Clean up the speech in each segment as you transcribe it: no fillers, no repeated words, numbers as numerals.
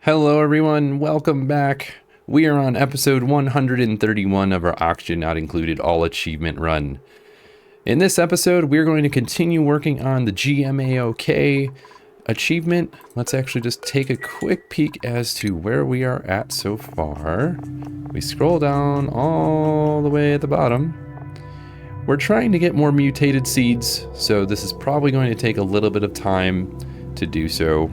Hello everyone, welcome back. We are on episode 131 of our Oxygen Not Included All Achievement Run. In this episode, we're going to continue working on the GMO A-OK achievement. Let's actually just take a quick peek as to where we are at so far. We scroll down all the way at the bottom. We're trying to get more mutated seeds, so this is probably going to take a little bit of time to do so.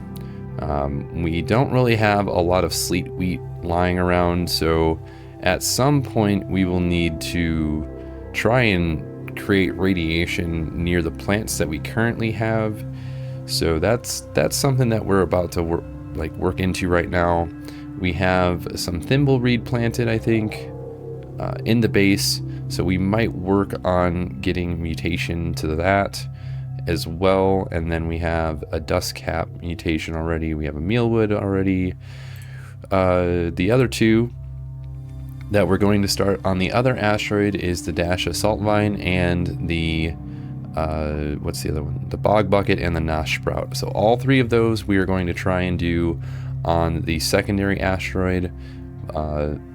We don't really have a lot of sleet wheat lying around, so at some point we will need to try and create radiation near the plants that we currently have. So that's something that we're about to work into right now. We have some thimble reed planted, I think, in the base, so we might work on getting mutation to that as well. And then we have a dust cap mutation already. We have a mealwood already. The other two that we're going to start on the other asteroid is the dash assault vine and the what's the other one? The bog bucket and the nosh sprout. So all three of those we are going to try and do on the secondary asteroid.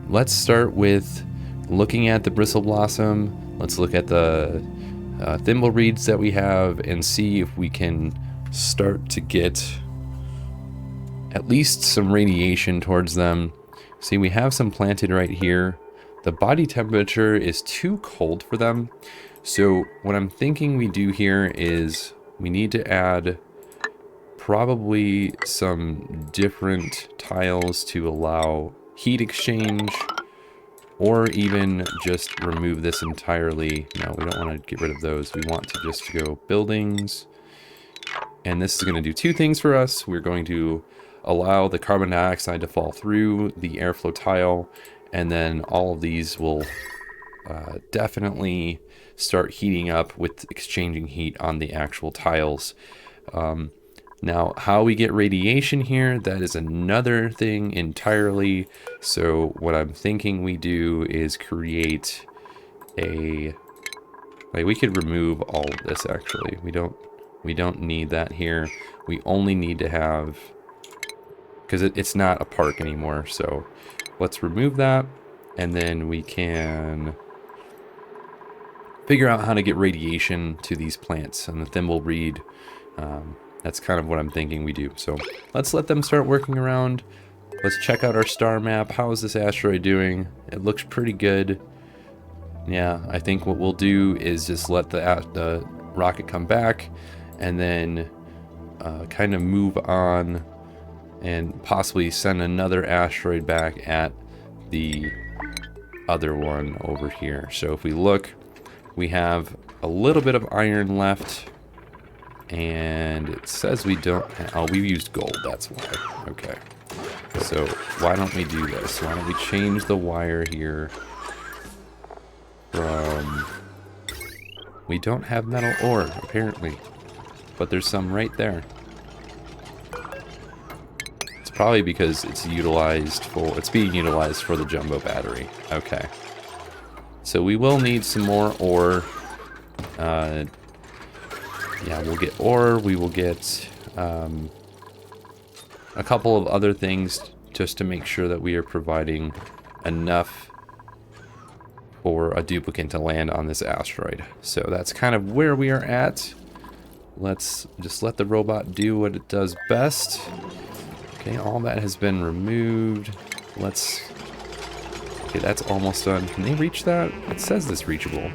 Let's start with looking at the bristle blossom. Let's look at the thimble reeds that we have and see if we can start to get at least some radiation towards them. See, we have some planted right here. The body temperature is too cold for them. So what I'm thinking we do here is we need to add probably some different tiles to allow heat exchange, or even just remove this entirely. No, we don't want to get rid of those. We want to just go buildings. And this is going to do two things for us. We're going to allow the carbon dioxide to fall through the airflow tile, and then all of these will definitely start heating up with exchanging heat on the actual tiles. Now, how we get radiation here, that is another thing entirely. So what I'm thinking we do is create a, we could remove all of this actually. We don't need that here. We only need to have, because it's not a park anymore. So let's remove that, and then we can figure out how to get radiation to these plants and the thimble reed. That's kind of what I'm thinking we do. So let's let them start working around. Let's check out our star map. How is this asteroid doing? It looks pretty good. Yeah, I think what we'll do is just let the rocket come back, and then kind of move on and possibly send another asteroid back at the other one over here. So if we look, we have a little bit of iron left. And it says we don't oh, we used gold, that's why. Okay. So why don't we do this? Why don't we change the wire here from... We don't have metal ore, apparently. But there's some right there. It's probably because it's being utilized for the jumbo battery. Okay. So we will need some more ore. Yeah, we'll get ore, we will get a couple of other things just to make sure that we are providing enough for a duplicate to land on this asteroid. So that's kind of where we are at. Let's just let the robot do what it does best. Okay, all that has been removed. Okay, that's almost done. Can they reach that? It says it's reachable.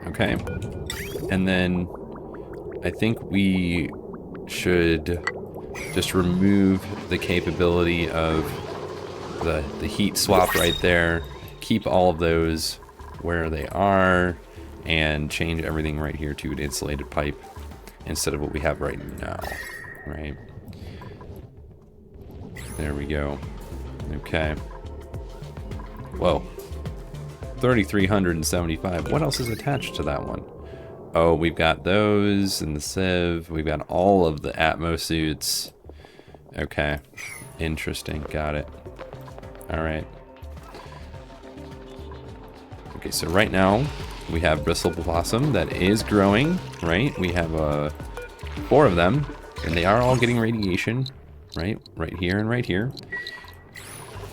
Okay, and then I think we should just remove the capability of the heat swap right there, keep all of those where they are, and change everything right here to an insulated pipe instead of what we have right now, right? There we go. Okay. Whoa. 3,375. What else is attached to that one? Oh, we've got those and the sieve. We've got all of the Atmo suits. Okay. Interesting. Got it. Alright. Okay, so right now we have bristle blossom that is growing, right? We have 4 of them. And they are all getting radiation, right? Right here and right here.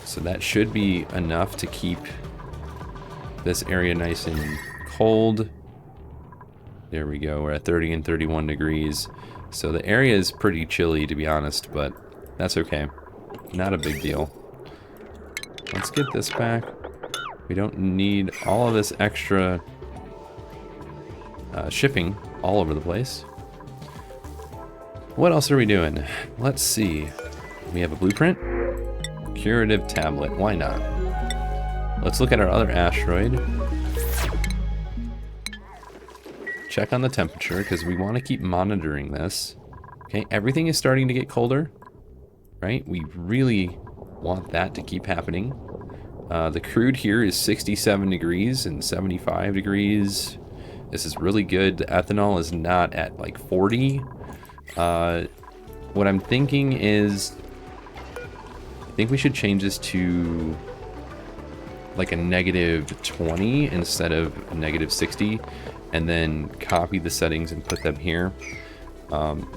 So that should be enough to keep this area nice and cold. There we go. We're at 30 and 31 degrees. So the area is pretty chilly, to be honest, but that's okay. Not a big deal. Let's get this back. We don't need all of this extra shipping all over the place. What else are we doing? Let's see. We have a blueprint. Curative tablet. Why not? Let's look at our other asteroid. Check on the temperature because we want to keep monitoring this. Okay, everything is starting to get colder, right? We really want that to keep happening. The crude here is 67 degrees and 75 degrees. This is really good. The ethanol is not at like 40. What I'm thinking is, I think we should change this to like a -20 instead of a -60, and then copy the settings and put them here.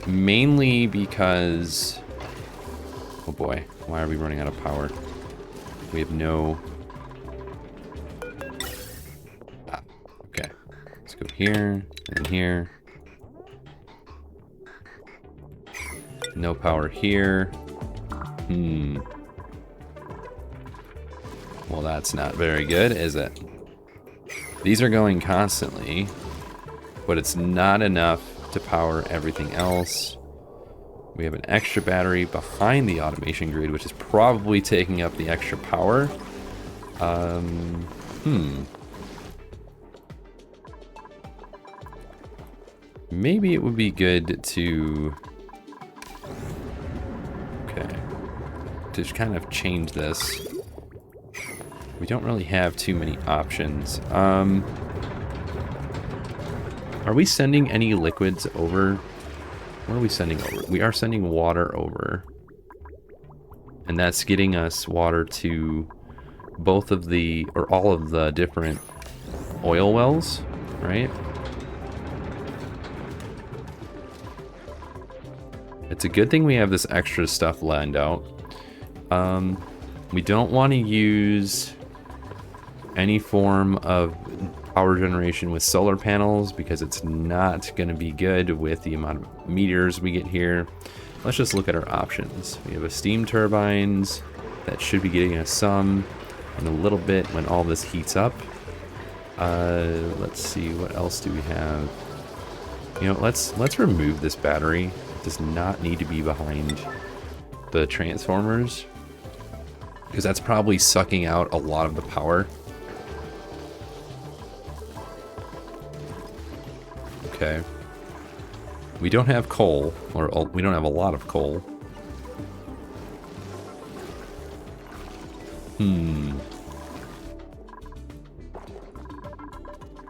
Mainly because, oh boy, why are we running out of power? We have no... okay, let's go here and here. No power here. Well, that's not very good, is it? These are going constantly, but it's not enough to power everything else. We have an extra battery behind the automation grid, which is probably taking up the extra power. Maybe it would be good to... okay. To kind of change this. We don't really have too many options. Are we sending any liquids over? What are we sending over? We are sending water over. And that's getting us water to both of the, or all of the different oil wells, right? It's a good thing we have this extra stuff lined out. We don't want to use any form of power generation with solar panels because it's not going to be good with the amount of meters we get here. Let's just look at our options. We have a steam turbines that should be getting us some in a little bit when all this heats up. Let's see, what else do we have? You know, let's remove this battery. It does not need to be behind the transformers because that's probably sucking out a lot of the power. Okay. We don't have coal, or we don't have a lot of coal.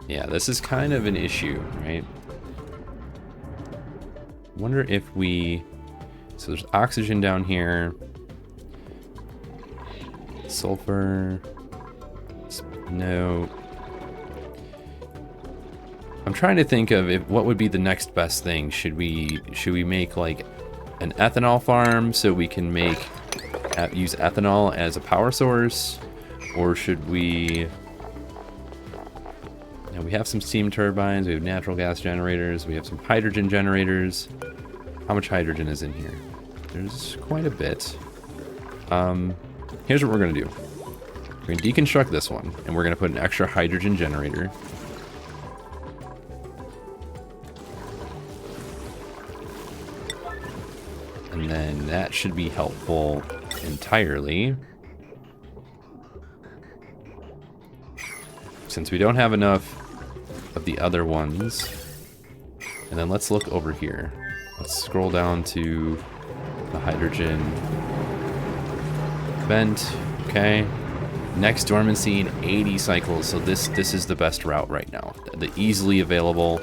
Yeah, this is kind of an issue, right? Wonder if we... so there's oxygen down here. Sulfur. No. I'm trying to think of what would be the next best thing. Should we make like an ethanol farm so we can use ethanol as a power source, or should we? You know, we have some steam turbines, we have natural gas generators, we have some hydrogen generators. How much hydrogen is in here? There's quite a bit. Here's what we're gonna do. We're gonna deconstruct this one, and we're gonna put an extra hydrogen generator. And then that should be helpful entirely. Since we don't have enough of the other ones. And then let's look over here. Let's scroll down to the hydrogen vent. Okay. Next dormancy in 80 cycles. So this is the best route right now. The easily available.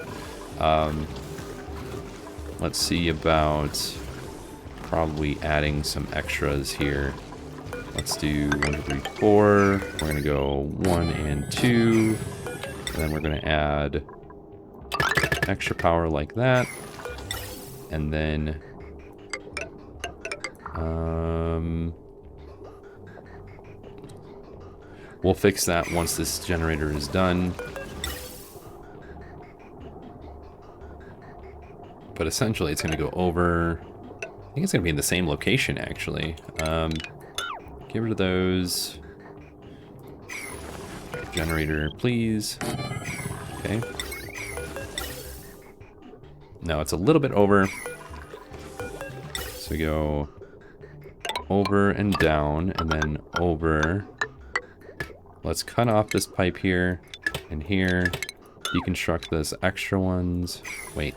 Let's see about probably adding some extras here. Let's do 1, 2, 3, 4. We're gonna go 1 and 2. And then we're gonna add extra power like that. And then We'll fix that once this generator is done. But essentially, it's going to go over... I think it's going to be in the same location, actually. Get rid of those. Generator, please. Okay. Now it's a little bit over. So we go over and down, and then over. Let's cut off this pipe here and here. Deconstruct those extra ones. Wait.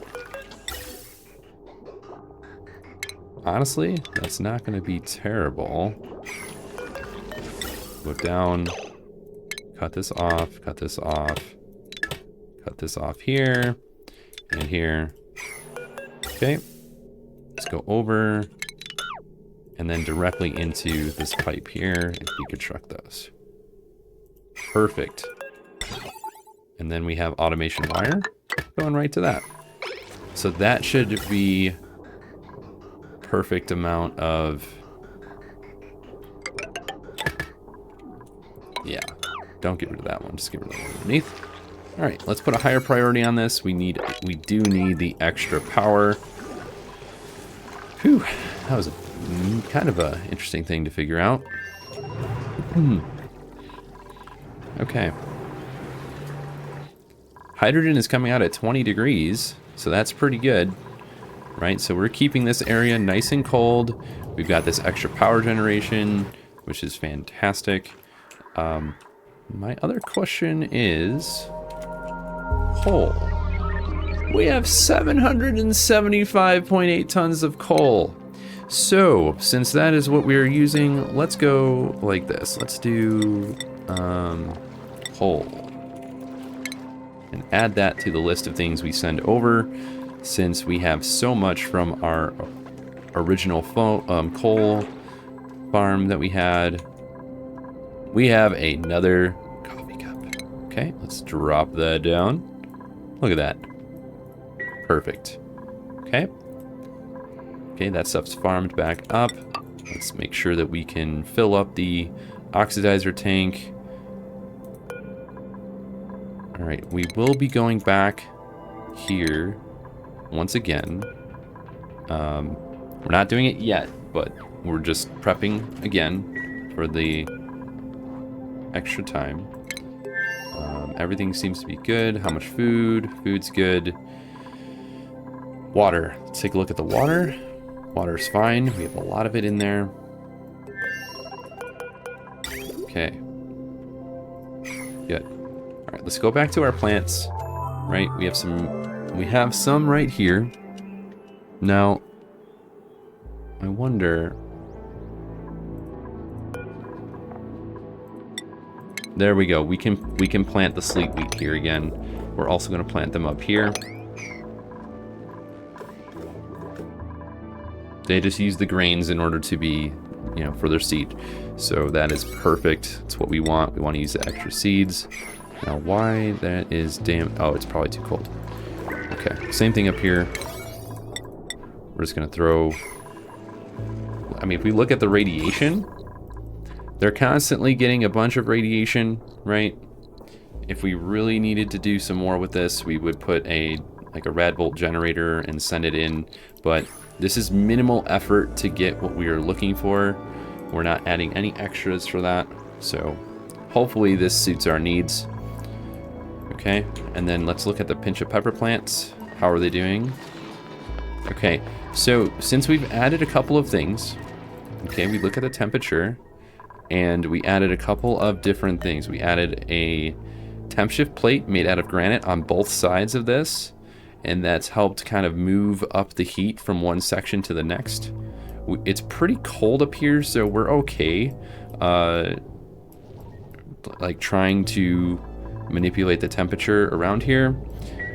Honestly, that's not going to be terrible. Go down. Cut this off. Cut this off. Cut this off here. And here. Okay. Let's go over. And then directly into this pipe here and deconstruct those. Perfect. And then we have automation wire going right to that. So that should be perfect amount of... Yeah, don't get rid of that one. Just get rid of the one underneath. All right, let's put a higher priority on this. We do need the extra power. Whew, that was kind of a interesting thing to figure out. Okay. Hydrogen is coming out at 20 degrees, so that's pretty good, right? So we're keeping this area nice and cold. We've got this extra power generation, which is fantastic. My other question is coal. We have 775.8 tons of coal. So since that is what we are using, let's go like this. Let's do coal and add that to the list of things we send over, since we have so much from our original coal farm that we had. We have another coffee cup. Okay, let's drop that down. Look at that. Perfect. Okay. Okay, that stuff's farmed back up. Let's make sure that we can fill up the oxidizer tank. All right, we will be going back here once again. We're not doing it yet, but we're just prepping again for the extra time. Everything seems to be good. How much food? Food's good. Water. Let's take a look at the water. Water's fine. We have a lot of it in there. Okay. Good. All right, let's go back to our plants. Right, we have some right here. Now, I wonder. There we go. We can plant the sleet wheat here again. We're also going to plant them up here. They just use the grains in order to be, for their seed. So that is perfect. It's what we want. We want to use the extra seeds. Now why that is oh, it's probably too cold. Okay, same thing up here. We're just gonna throw, I mean, if we look at the radiation, they're constantly getting a bunch of radiation, right? If we really needed to do some more with this, we would put like a rad volt generator and send it in, but this is minimal effort to get what we are looking for. We're not adding any extras for that, so hopefully this suits our needs. Okay, and then let's look at the pinch of pepper plants. How are they doing? Okay, so since we've added a couple of things, okay, we look at the temperature, and we added a couple of different things. We added a temp shift plate made out of granite on both sides of this, and that's helped kind of move up the heat from one section to the next. It's pretty cold up here, so we're okay. Like trying to manipulate the temperature around here.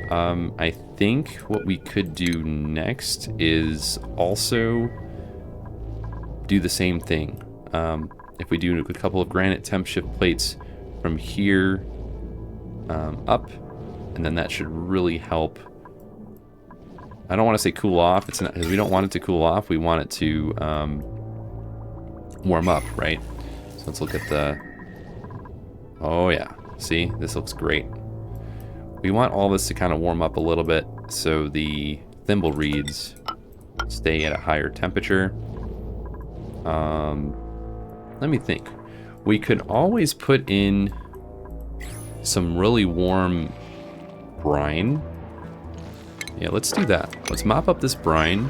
I think what we could do next is also do the same thing. If we do a couple of granite temp shift plates from here up, and then that should really help. I don't want to say cool off. It's not, because we don't want it to cool off. We want it to warm up, right? So let's look at the... Oh yeah, see, this looks great. We want all this to kind of warm up a little bit so the thimble reeds stay at a higher temperature. Let me think. We could always put in some really warm brine. Yeah, let's do that. Let's mop up this brine,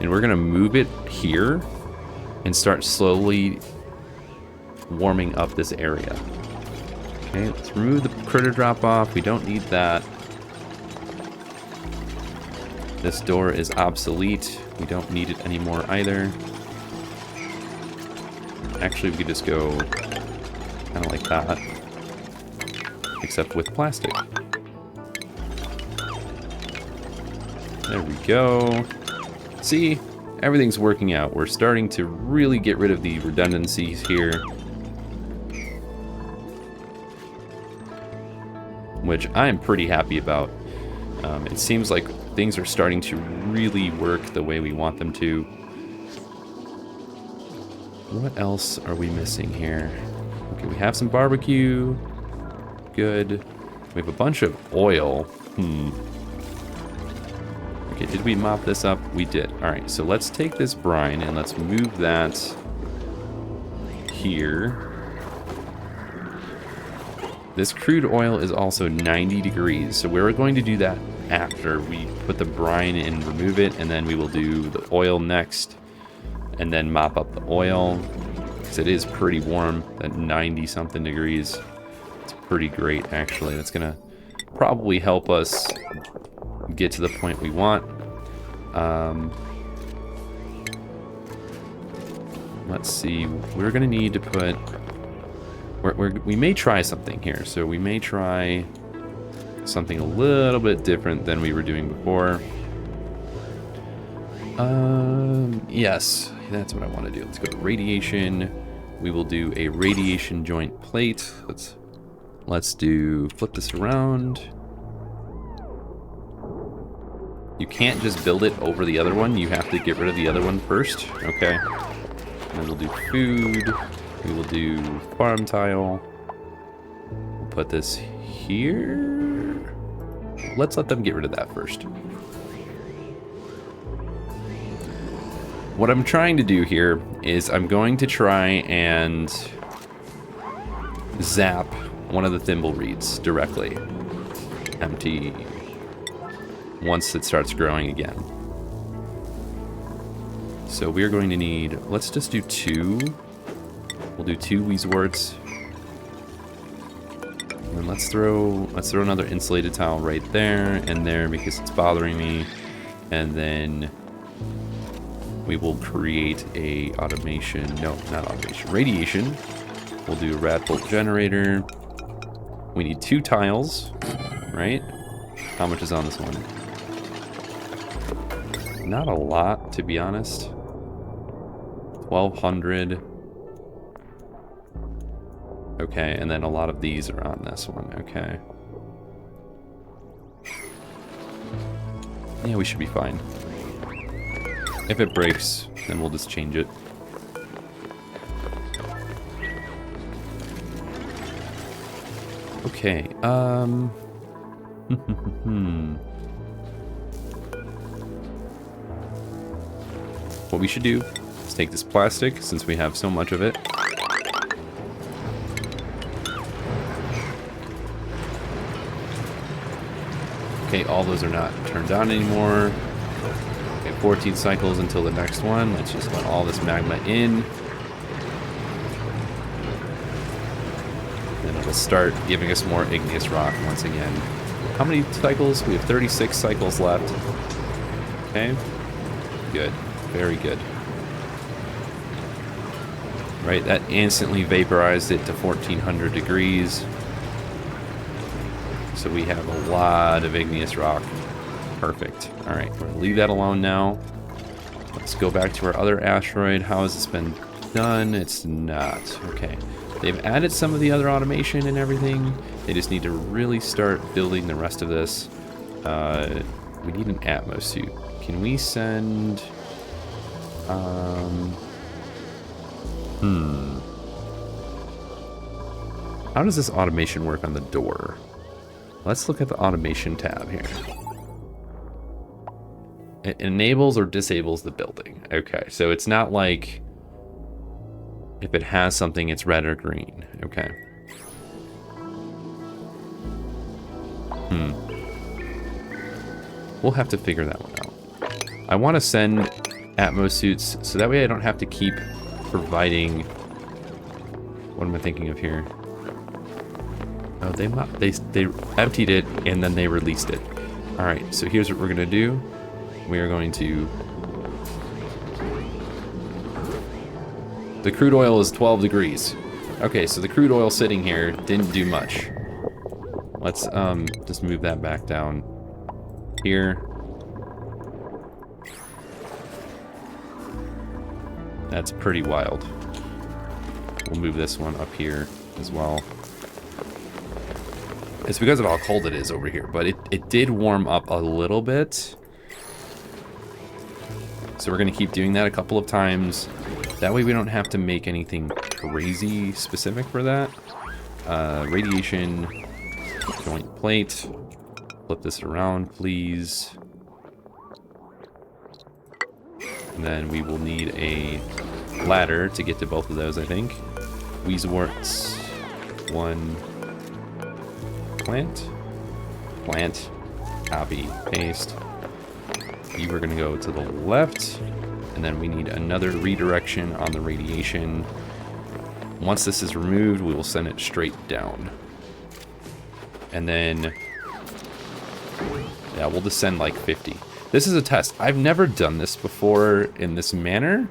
and we're gonna move it here and start slowly warming up this area. Okay, let's remove the critter drop off. We don't need that. This door is obsolete. We don't need it anymore either. Actually, we could just go kind of like that, except with plastic. There we go. See, everything's working out. We're starting to really get rid of the redundancies here, which I'm pretty happy about. It seems like things are starting to really work the way we want them to. What else are we missing here? Okay, we have some barbecue. Good. We have a bunch of oil. Okay, did we mop this up? We did. Alright, so let's take this brine and let's move that here. This crude oil is also 90 degrees, so we're going to do that after we put the brine in and remove it, and then we will do the oil next, and then mop up the oil, because it is pretty warm at 90 something degrees. It's pretty great, actually. That's gonna probably help us get to the point we want. Let's see, we're gonna need to put, we may try something here. So we may try something a little bit different than we were doing before. Yes, that's what I want to do. Let's go to radiation. We will do a radiation joint plate. Let's do, flip this around. You can't just build it over the other one. You have to get rid of the other one first. Okay. And then we'll do food. We will do farm tile. We'll put this here. Let's let them get rid of that first. What I'm trying to do here is I'm going to try and zap one of the thimble reeds directly. Empty. Once it starts growing again. So we're going to need, let's just do 2. We'll do 2 Weezeworts. And then let's throw another insulated tile right there and there because it's bothering me. And then we will create a automation, no, not automation, radiation. We'll do a rad bolt generator. We need 2 tiles, right? How much is on this one? Not a lot, to be honest. 1,200. Okay, and then a lot of these are on this one. Okay. Yeah, we should be fine. If it breaks, then we'll just change it. Okay, what we should do is take this plastic, since we have so much of it. Okay, all those are not turned on anymore. Okay, 14 cycles until the next one. Let's just let all this magma in. Then it'll start giving us more igneous rock once again. How many cycles? We have 36 cycles left. Okay, good. Very good. Right, that instantly vaporized it to 1400 degrees. So we have a lot of igneous rock. Perfect. Alright, we're gonna leave that alone now. Let's go back to our other asteroid. How has this been done? It's not. Okay. They've added some of the other automation and everything. They just need to really start building the rest of this. We need an Atmo suit. Can we send... How does this automation work on the door? Let's look at the automation tab here. It enables or disables the building. Okay, so it's not like if it has something, it's red or green. Okay. We'll have to figure that one out. I want to send Atmos suits so that way I don't have to keep providing... What am I thinking of here? Oh, they emptied it and then they released it. All right, so here's what we're gonna do. We are going to... The crude oil is 12 degrees. Okay, so the crude oil sitting here didn't do much. Let's just move that back down here. That's pretty wild. We'll move this one up here as well. It's because of how cold it is over here, but it did warm up a little bit. So we're gonna keep doing that a couple of times. That way we don't have to make anything crazy specific for that. Radiation, joint plate. Flip this around, please. And then we will need a ladder to get to both of those, I think. Weezeworts. One. Plant. Plant. Copy. Paste. You are going to go to the left. And then we need another redirection on the radiation. Once this is removed, we will send it straight down. And then... yeah, we'll just send like 50. This is a test. I've never done this before in this manner.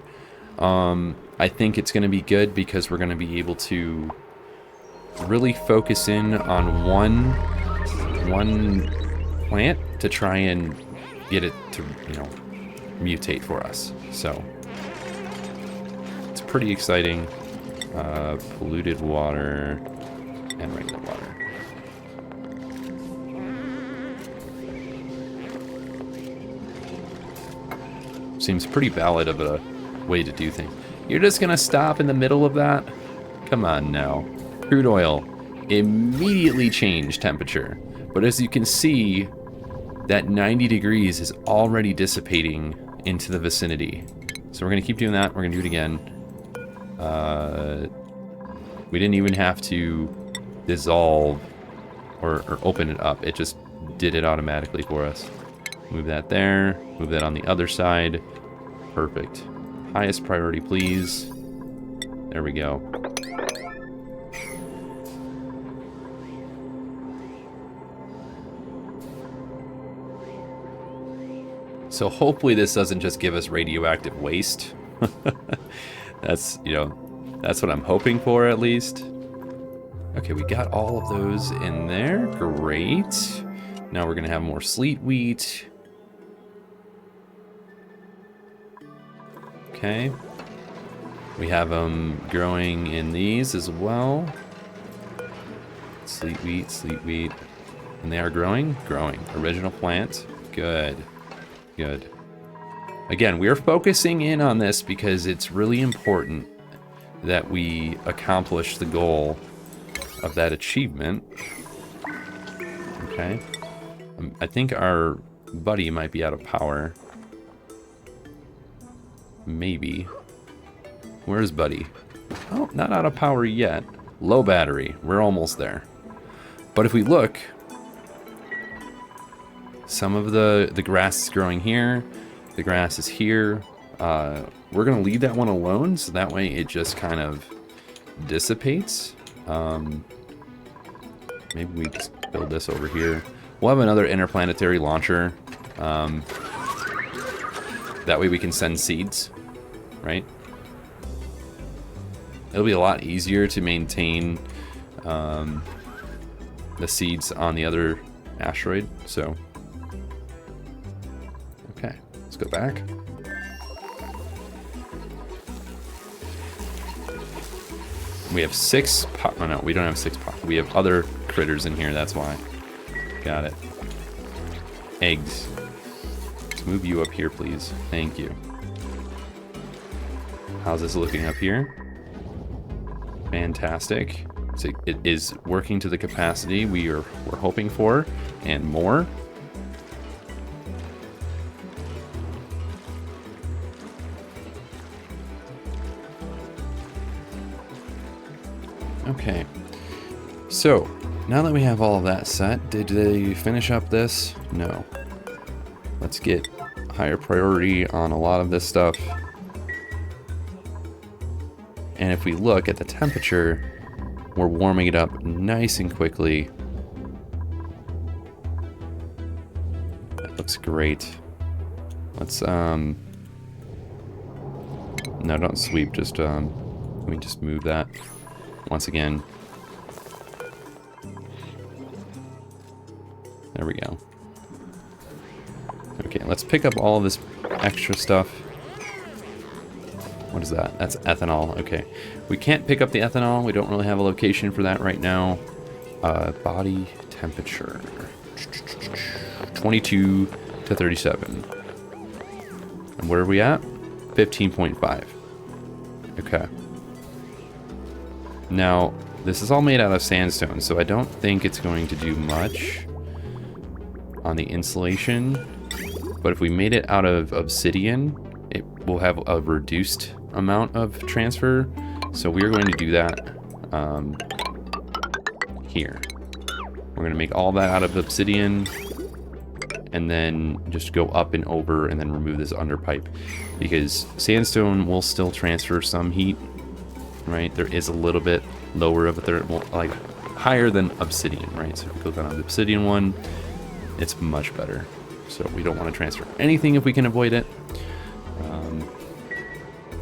I think it's going to be good because we're going to be able to really focus in on one plant to try and get it to, you know, mutate for us. So it's pretty exciting. Polluted water and regular water. Seems pretty valid of a way to do things. You're just gonna stop in the middle of that? Come on now. Crude oil immediately changed temperature. But as you can see, that 90 degrees is already dissipating into the vicinity. So we're gonna keep doing that. We're gonna do it again. We didn't even have to dissolve or open it up. It just did it automatically for us. Move that there. Move that on the other side. Perfect. Highest priority, please. There we go. So hopefully this doesn't just give us radioactive waste. That's, you know, that's what I'm hoping for at least. Okay, we got all of those in there. Great. Now we're gonna have more sleet wheat. Okay. We have them growing in these as well. Sleet wheat. And they are growing? Growing. Original plant. Good. Good. Again, we're focusing in on this because it's really important that we accomplish the goal of that achievement. Okay. I think our buddy might be out of power. Maybe. Where's Buddy? Oh, not out of power yet. Low battery. We're almost there. But if we look, some of the grass is growing here. The grass is here. We're going to leave that one alone, so that way it just kind of dissipates. Maybe we just build this over here. We'll have another interplanetary launcher. That way we can send seeds, right? It'll be a lot easier to maintain the seeds on the other asteroid, so... Okay, let's go back. We have 6 oh no, we don't have 6 we have other critters in here, that's why. Got it. Eggs. Let's move you up here, please. Thank you. How's this looking up here? Fantastic. So it is working to the capacity we're hoping for, and more. Okay. So now that we have all of that set, did they finish up this? No. Let's get higher priority on a lot of this stuff. And if we look at the temperature, we're warming it up nice and quickly. That looks great. Let's, no, don't sweep, just, let me just move that once again. There we go. Okay, let's pick up all of this extra stuff. What is that? That's ethanol. Okay. We can't pick up the ethanol. We don't really have a location for that right now. Body temperature. 22 to 37. And where are we at? 15.5. Okay. Now, this is all made out of sandstone, so I don't think it's going to do much on the insulation. But if we made it out of obsidian, it will have a reduced amount of transfer. So we're going to do that here. We're going to make all that out of obsidian and then just go up and over and then remove this underpipe, because sandstone will still transfer some heat, right? There is a little bit lower of it, like higher than obsidian, right? So if we go down on the obsidian one, it's much better. So we don't want to transfer anything if we can avoid it.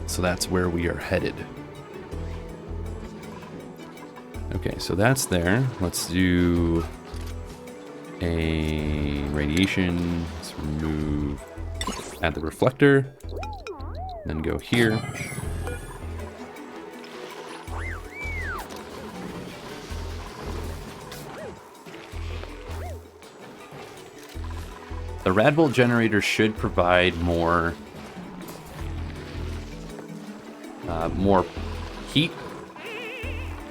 So that's where we are headed. Okay, so that's there. Let's do a radiation. Let's remove, add the reflector, then go here. The Radbolt generator should provide more heat,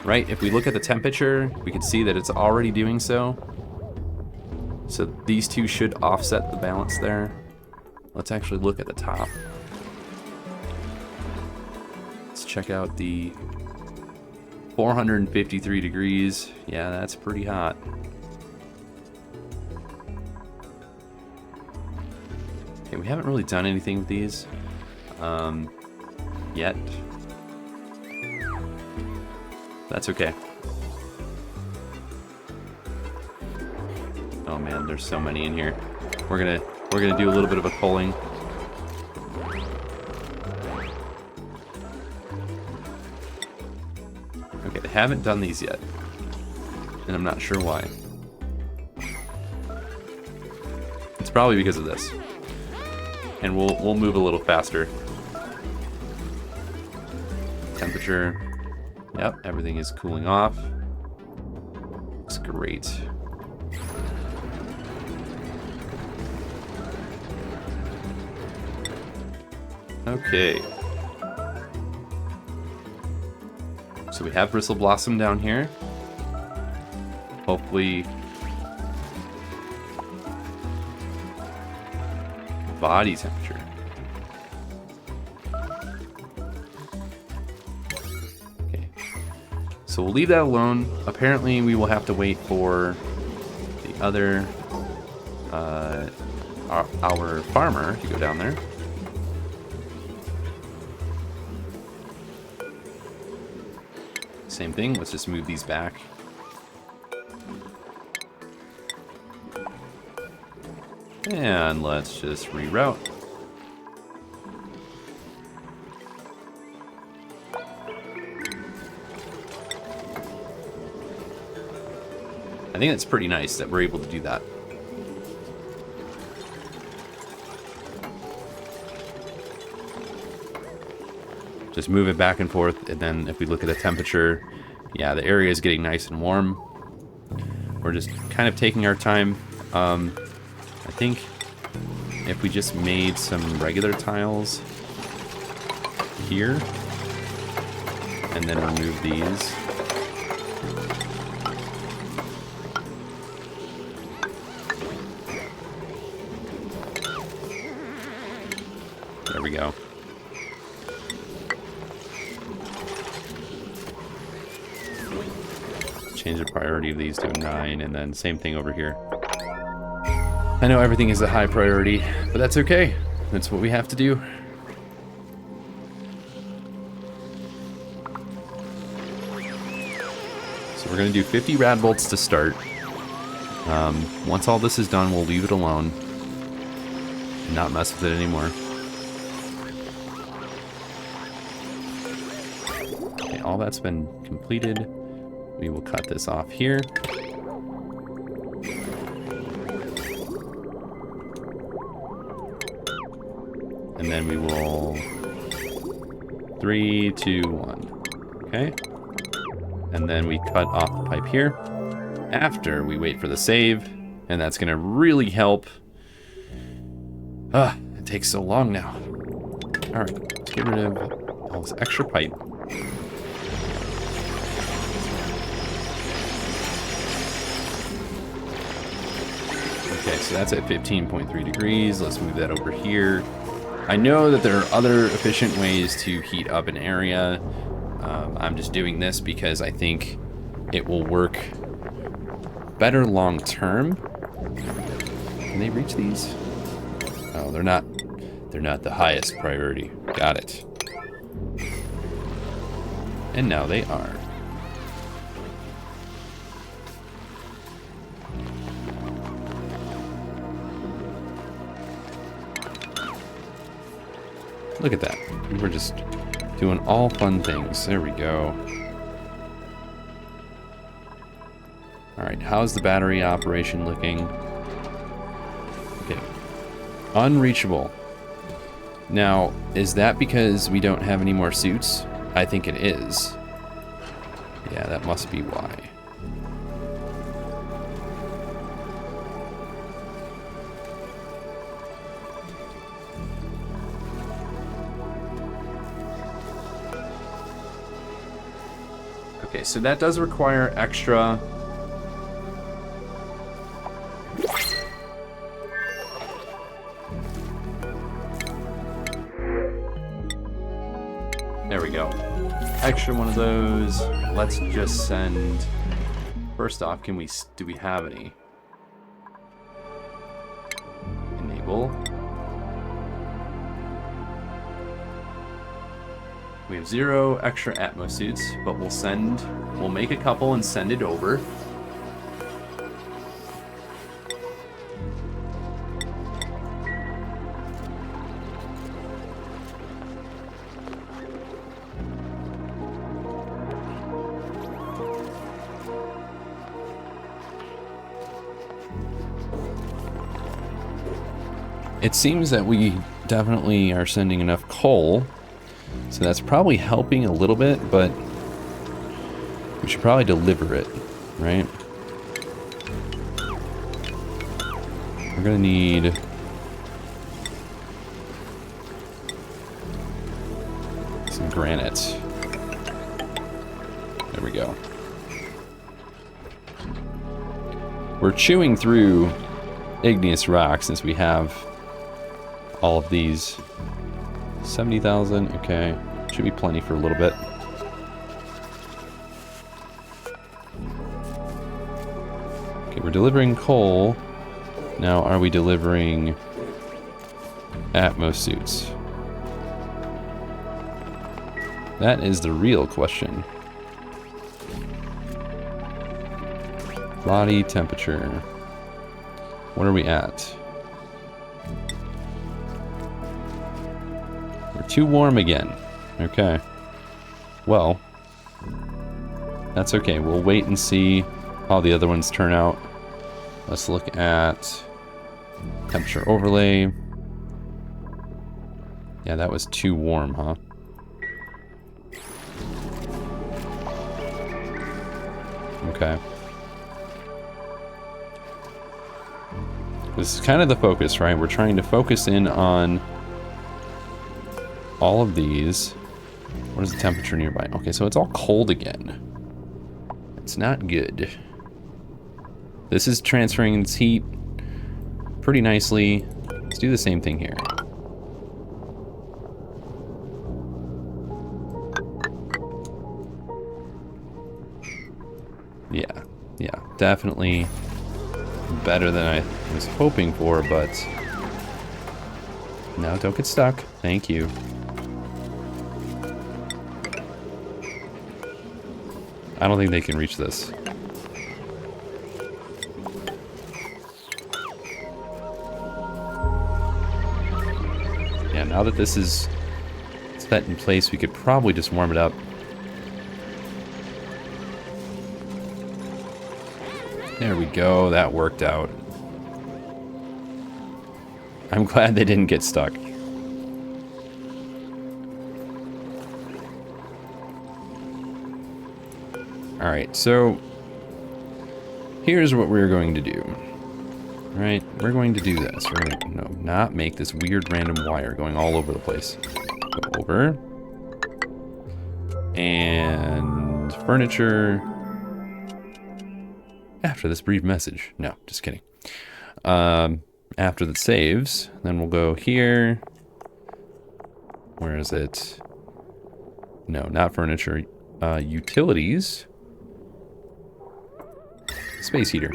right? If we look at the temperature, we can see that it's already doing so. So these two should offset the balance there. Let's actually look at the top. Let's check out the 453 degrees. Yeah, that's pretty hot. Okay, we haven't really done anything with these yet. That's okay. Oh man, there's so many in here. We're gonna do a little bit of a culling. Okay, they haven't done these yet, and I'm not sure why. It's probably because of this. And we'll move a little faster. Temperature. Yep, everything is cooling off. Looks great. Okay. So we have Bristle Blossom down here. Hopefully body temperature. Okay. So we'll leave that alone. Apparently we will have to wait for the other our farmer to go down there. Same thing, let's just move these back. And let's just reroute. I think it's pretty nice that we're able to do that. Just move it back and forth, and then if we look at the temperature, yeah, the area is getting nice and warm. We're just kind of taking our time. I think if we just made some regular tiles here, and then remove these. There we go. Change the priority of these to a 9, and then same thing over here. I know everything is a high priority, but that's okay. That's what we have to do. So we're going to do 50 rad bolts to start. Once all this is done, we'll leave it alone and not mess with it anymore. Okay, all that's been completed. We will cut this off here. And then we will 3, 2, 1. Okay. And then we cut off the pipe here after we wait for the save, and that's gonna really help. It takes so long now. All right, let's get rid of all this extra pipe. Okay, so that's at 15.3 degrees. Let's move that over here. I know that there are other efficient ways to heat up an area. I'm just doing this because I think it will work better long term. Can they reach these? Oh, they're not the highest priority. Got it. And now they are. Look at that. We're just doing all fun things. There we go. Alright, how's the battery operation looking? Okay. Unreachable. Now, is that because we don't have any more suits? I think it is. Yeah, that must be why. Okay, so that does require extra. There we go. Extra one of those. Let's just send. First off, do we have any? Enable. We have 0 extra Atmo suits, but we'll make a couple and send it over. It seems that we definitely are sending enough coal. So that's probably helping a little bit, but we should probably deliver it, right? We're gonna need some granite. There we go. We're chewing through igneous rock since we have all of these. 70,000, okay. Should be plenty for a little bit. Okay, we're delivering coal. Now, are we delivering Atmo suits? That is the real question. Body temperature. What are we at? Too warm again. Okay. Well, that's okay. We'll wait and see how the other ones turn out. Let's look at temperature overlay. Yeah, that was too warm, huh? Okay. This is kind of the focus, right? We're trying to focus in on all of these What is the temperature nearby? Okay, so it's all cold again. It's not good. This is transferring its heat pretty nicely. Let's do the same thing here. Yeah, definitely better than I was hoping for, but no, don't get stuck. Thank you. I don't think they can reach this. Yeah, now that this is set in place, we could probably just warm it up. There we go, that worked out. I'm glad they didn't get stuck. Alright, so here's what we're going to do. Right, we're going to do this. We're going to not make this weird random wire going all over the place. Go over. And furniture. After this brief message. No, just kidding. After the saves, then we'll go here. Where is it? No, not furniture. Utilities. Space heater.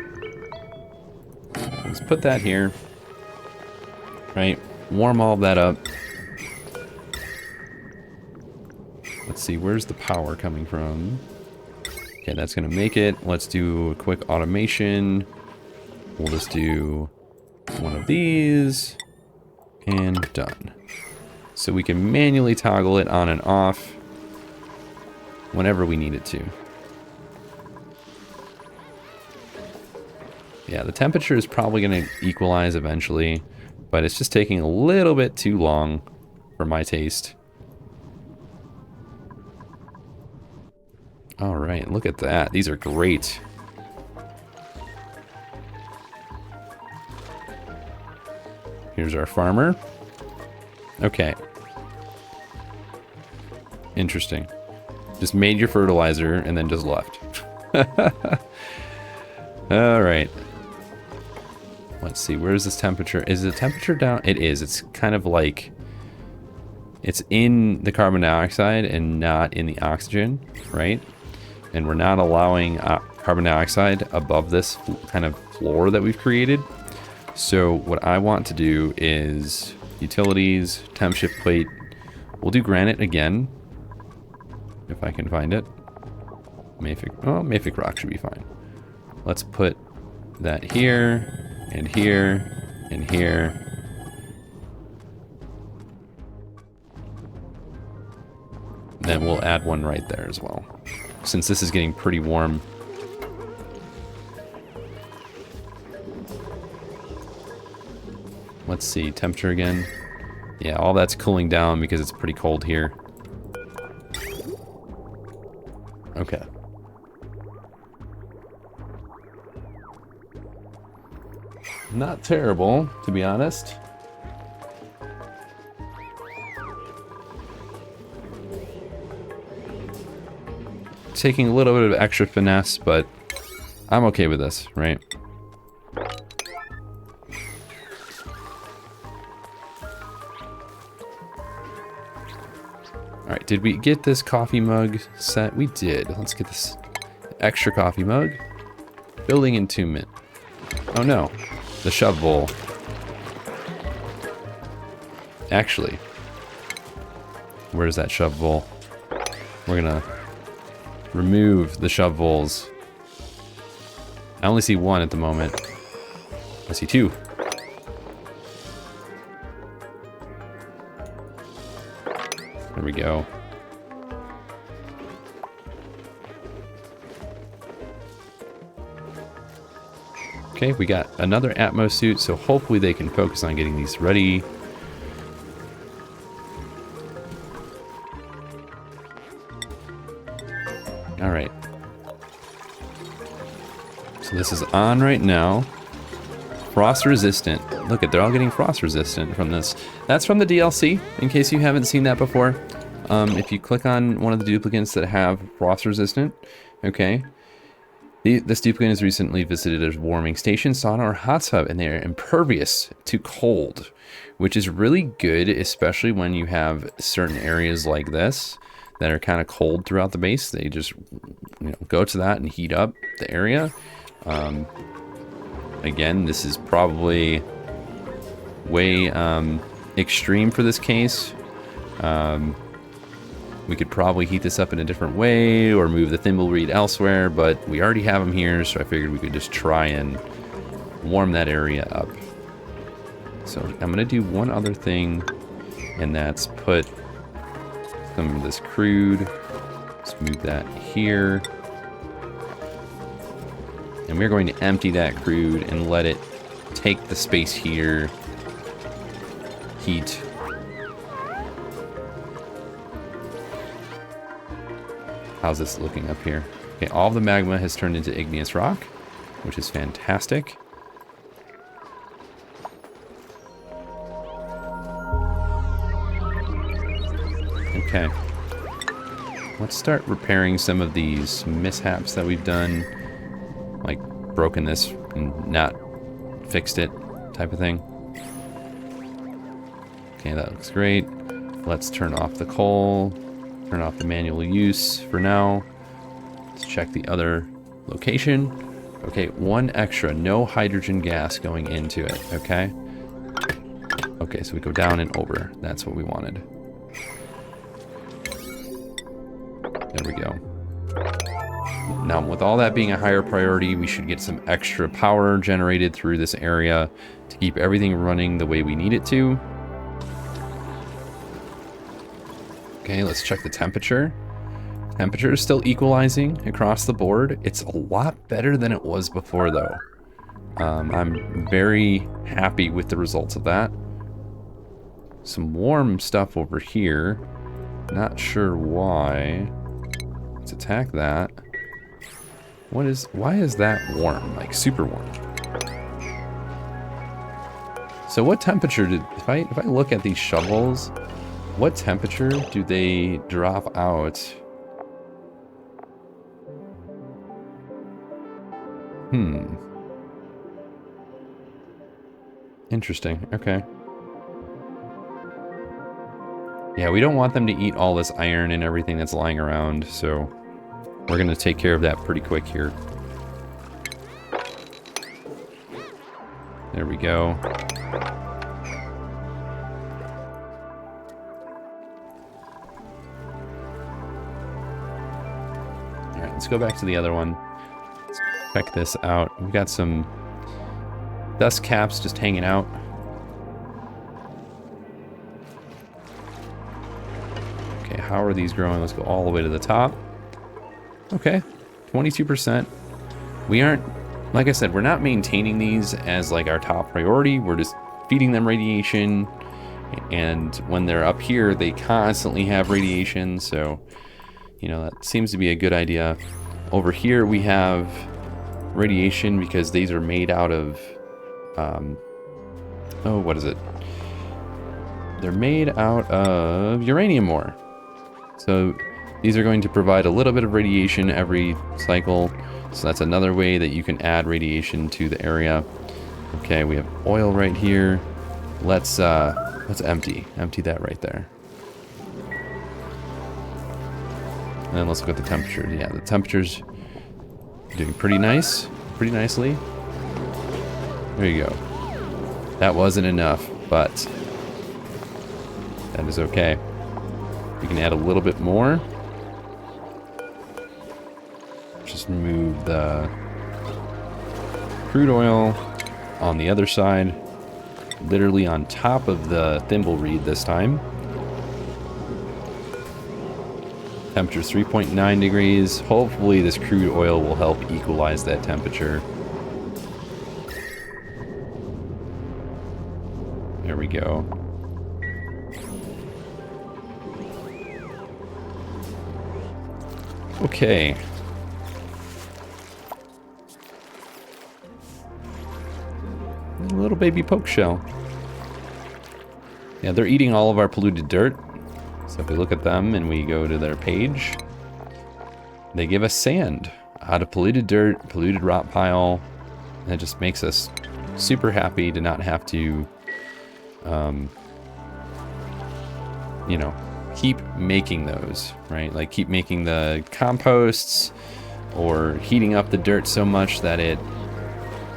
Let's put that here. Right, warm all of that up. Let's see, where's the power coming from? Okay, that's gonna make it. Let's do a quick automation. We'll just do one of these, and done. So we can manually toggle it on and off whenever we need it to. Yeah, the temperature is probably gonna equalize eventually, but it's just taking a little bit too long for my taste. All right, look at that. These are great. Here's our farmer. Okay. Interesting. Just made your fertilizer and then just left. All right. Let's see, where's this temperature? Is the temperature down? It is. It's kind of like it's in the carbon dioxide and not in the oxygen, right? And we're not allowing carbon dioxide above this kind of floor that we've created. So what I want to do is utilities, temp shift plate. We'll do granite again, if I can find it. Mafic rock should be fine. Let's put that here, and here, and here. Then we'll add one right there as well, since this is getting pretty warm. Let's see, temperature again. Yeah, all that's cooling down because it's pretty cold here. Okay. Not terrible, to be honest. Taking a little bit of extra finesse, but I'm okay with this, right? Alright, did we get this coffee mug set? We did. Let's get this extra coffee mug. Building entombment. Oh no, the shove bowl. Actually, where's that shove bowl? We're gonna remove the shove bowls. I only see one at the moment. I see two. There we go. Okay, we got another Atmos suit, so hopefully they can focus on getting these ready. All right. So this is on right now. Frost resistant. Look at, they're all getting frost resistant from this. That's from the DLC, in case you haven't seen that before. if you click on one of the duplicates that have frost resistant, okay, this duplicate has recently visited a warming station, sauna, or hot tub, and they are impervious to cold, which is really good, especially when you have certain areas like this that are kind of cold throughout the base. They just, go to that and heat up the area. Again, this is probably way extreme for this case. We could probably heat this up in a different way or move the thimble reed elsewhere, but we already have them here, so I figured we could just try and warm that area up. So I'm going to do one other thing, and that's put some of this crude. Let's move that here. And we're going to empty that crude and let it take the space here. Heat. How's this looking up here? Okay, all of the magma has turned into igneous rock, which is fantastic. Okay. Let's start repairing some of these mishaps that we've done. Like broken this and not fixed it type of thing. Okay, that looks great. Let's turn off the coal. Turn off the manual use for now. Let's check the other location. Okay, one extra. No hydrogen gas going into it, okay? Okay, so we go down and over. That's what we wanted. There we go. Now, with all that being a higher priority, we should get some extra power generated through this area to keep everything running the way we need it to. Okay, let's check the temperature. Temperature is still equalizing across the board. It's a lot better than it was before, though. I'm very happy with the results of that. Some warm stuff over here. Not sure why. Let's attack that. Why is that warm? Like super warm. So what temperature did, if I look at these shovels, what temperature do they drop out? Interesting. Okay. Yeah, we don't want them to eat all this iron and everything that's lying around, so we're going to take care of that pretty quick here. There we go. Alright, let's go back to the other one. Let's check this out. We've got some dust caps just hanging out. Okay, how are these growing? Let's go all the way to the top. Okay, 22%. We aren't, like I said, we're not maintaining these as like our top priority. We're just feeding them radiation. And when they're up here, they constantly have radiation. So, that seems to be a good idea. Over here, we have radiation because these are made out of, what is it? They're made out of uranium ore. So these are going to provide a little bit of radiation every cycle. So that's another way that you can add radiation to the area. Okay, we have oil right here. Let's empty that right there. And then let's look at the temperature. Yeah, the temperature's doing pretty nicely. There you go. That wasn't enough, but that is okay. We can add a little bit more. Just move the crude oil on the other side, literally on top of the thimble reed this time. Temperature 3.9 degrees. Hopefully this crude oil will help equalize that temperature. There we go. Okay. A little baby poke shell. Yeah, they're eating all of our polluted dirt. So if we look at them and we go to their page, they give us sand out of polluted dirt, polluted rock pile. And it just makes us super happy to not have to, you know, keep making those, right? Like keep making the composts or heating up the dirt so much that it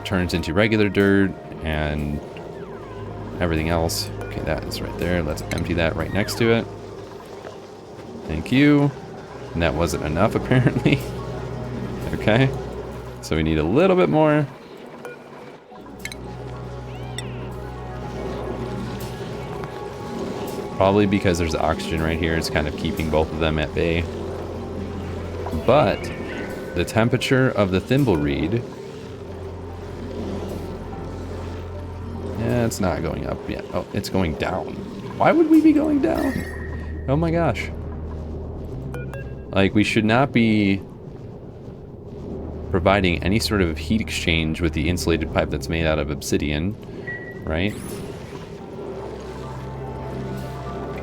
turns into regular dirt and everything else. Okay, that is right there. Let's empty that right next to it. Thank you. And that wasn't enough, apparently. Okay. So we need a little bit more. Probably because there's oxygen right here. It's kind of keeping both of them at bay. But the temperature of the thimble reed... yeah, it's not going up yet. Oh, it's going down. Why would we be going down? Oh my gosh. Like, we should not be providing any sort of heat exchange with the insulated pipe that's made out of obsidian, right?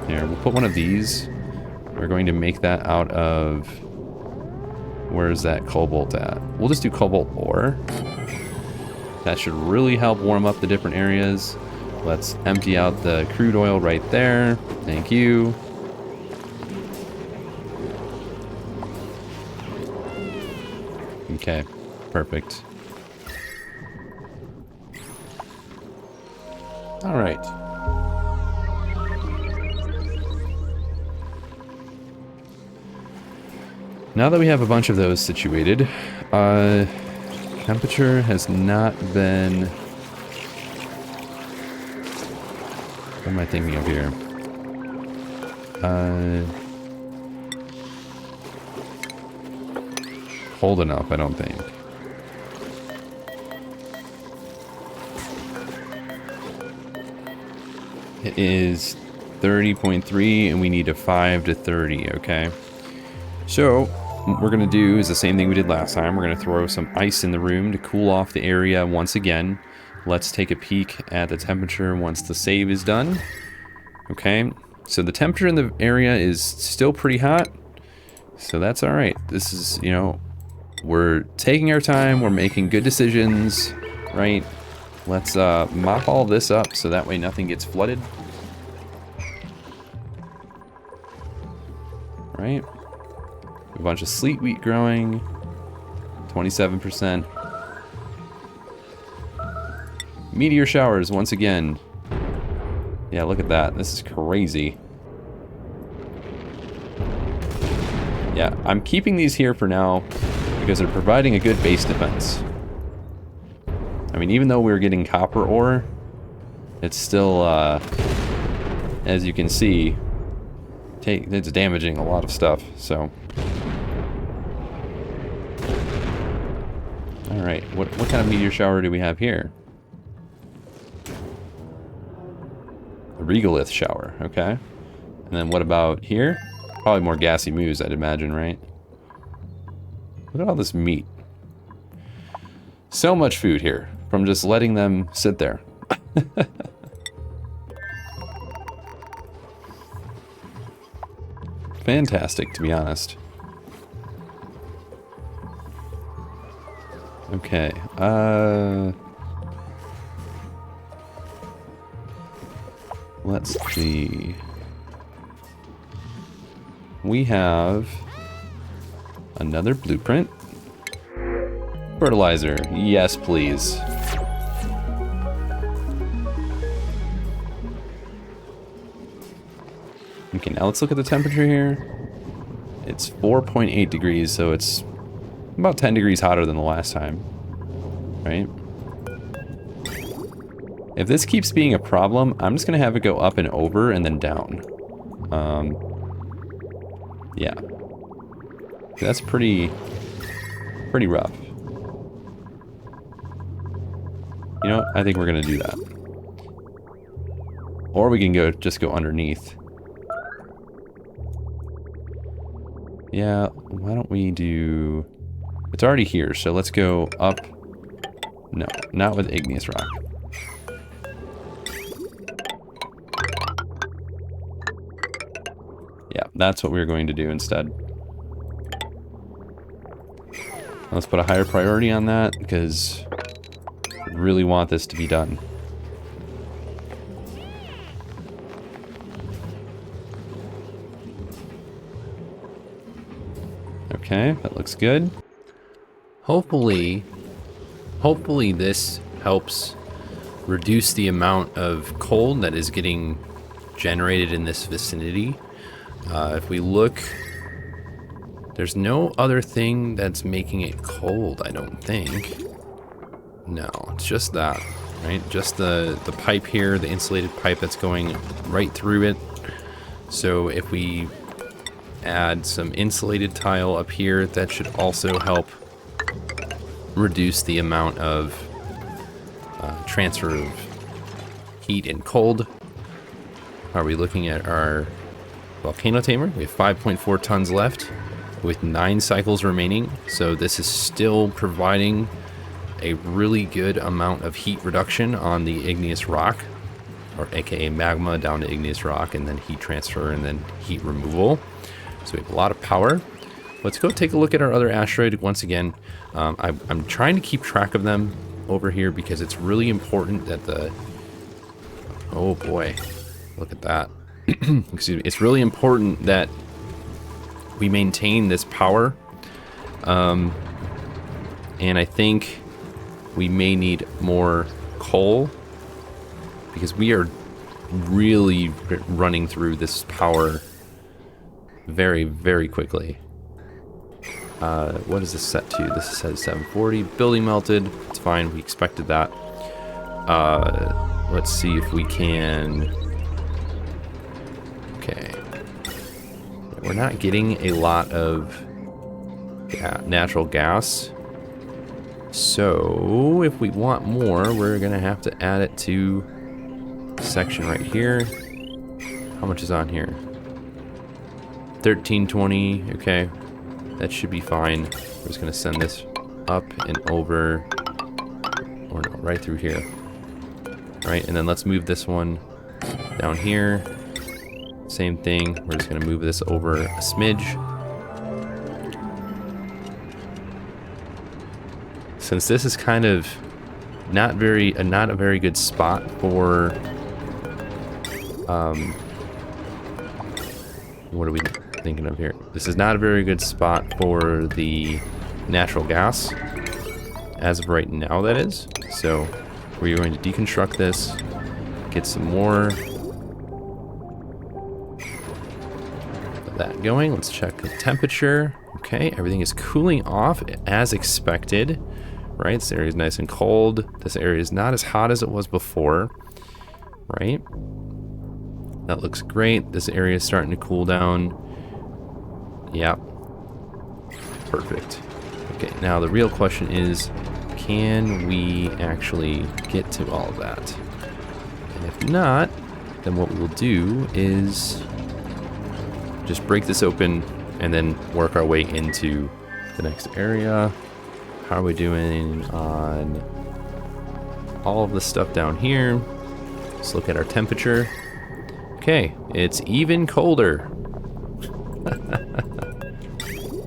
Here, we'll put one of these. We're going to make that out of... where's that cobalt at? We'll just do cobalt ore. That should really help warm up the different areas. Let's empty out the crude oil right there. Thank you. Okay, perfect. All right. Now that we have a bunch of those situated, temperature has not been... what am I thinking of here? Cold enough, I don't think. It is 30.3 and we need a 5 to 30, okay? So, what we're going to do is the same thing we did last time. We're going to throw some ice in the room to cool off the area once again. Let's take a peek at the temperature once the save is done. Okay, so the temperature in the area is still pretty hot. So that's alright. This is, you know, we're taking our time. We're making good decisions, right? Let's mop all this up so that way nothing gets flooded. Right? A bunch of sleet wheat growing, 27%. Meteor showers once again. Yeah, look at that. This is crazy. Yeah, I'm keeping these here for now because they're providing a good base defense. I mean, even though we're getting copper ore, it's still, as you can see, it's damaging a lot of stuff, so... Alright, what kind of meteor shower do we have here? A regolith shower, okay. And then what about here? Probably more gassy moos, I'd imagine, right? Look at all this meat. So much food here, from just letting them sit there. Fantastic, to be honest. Okay, let's see. We have another blueprint. Fertilizer, yes please. Okay, now let's look at the temperature here. It's 4.8 degrees, so it's about 10 degrees hotter than the last time, right? If this keeps being a problem, I'm just gonna have it go up and over and then down. Yeah. That's pretty rough. You know, I think we're gonna do that. Or we can just go underneath. Yeah, why don't we do... It's already here, so let's go up. No, not with igneous rock. that's what we're going to do instead. Let's put a higher priority on that because I really want this to be done. Okay, that looks good. Hopefully this helps reduce the amount of cold that is getting generated in this vicinity. If we look, there's no other thing that's making it cold, I don't think. No, it's just that, right? Just the pipe here, the insulated pipe that's going right through it. So if we add some insulated tile up here, that should also help reduce the amount of transfer of heat and cold. Are we looking at our volcano tamer? We have 5.4 tons left with 9 cycles remaining. So this is still providing a really good amount of heat reduction on the igneous rock, or aka magma down to igneous rock, and then heat transfer and then heat removal. So we have a lot of power. Let's go take a look at our other asteroid once again. I'm trying to keep track of them over here because it's really important that the... Oh boy, look at that. Excuse me. It's really important that we maintain this power. And I think we may need more coal because we are really running through this power very, very quickly. What is this set to? This is set to 740. Building melted. It's fine. We expected that. Let's see if we can... Okay. We're not getting a lot of natural gas. So if we want more, we're going to have to add it to section right here. How much is on here? 1320. Okay. That should be fine. We're just going to send this up and over, or no, right through here. Right, and then let's move this one down here. Same thing. We're just going to move this over a smidge. Since this is kind of not a very good spot for what are we thinking of here? This is not a very good spot for the natural gas as of right now, that is. So we're going to deconstruct this, get some more of that going. Let's check the temperature. Okay, everything is cooling off as expected. Right, this area is nice and cold. This area is not as hot as it was before. Right, that looks great. This area is starting to cool down. Yep. Perfect. Okay, now the real question is, can we actually get to all of that? And if not, then what we will do is just break this open and then work our way into the next area. How are we doing on all of the stuff down here? Let's look at our temperature. Okay, it's even colder.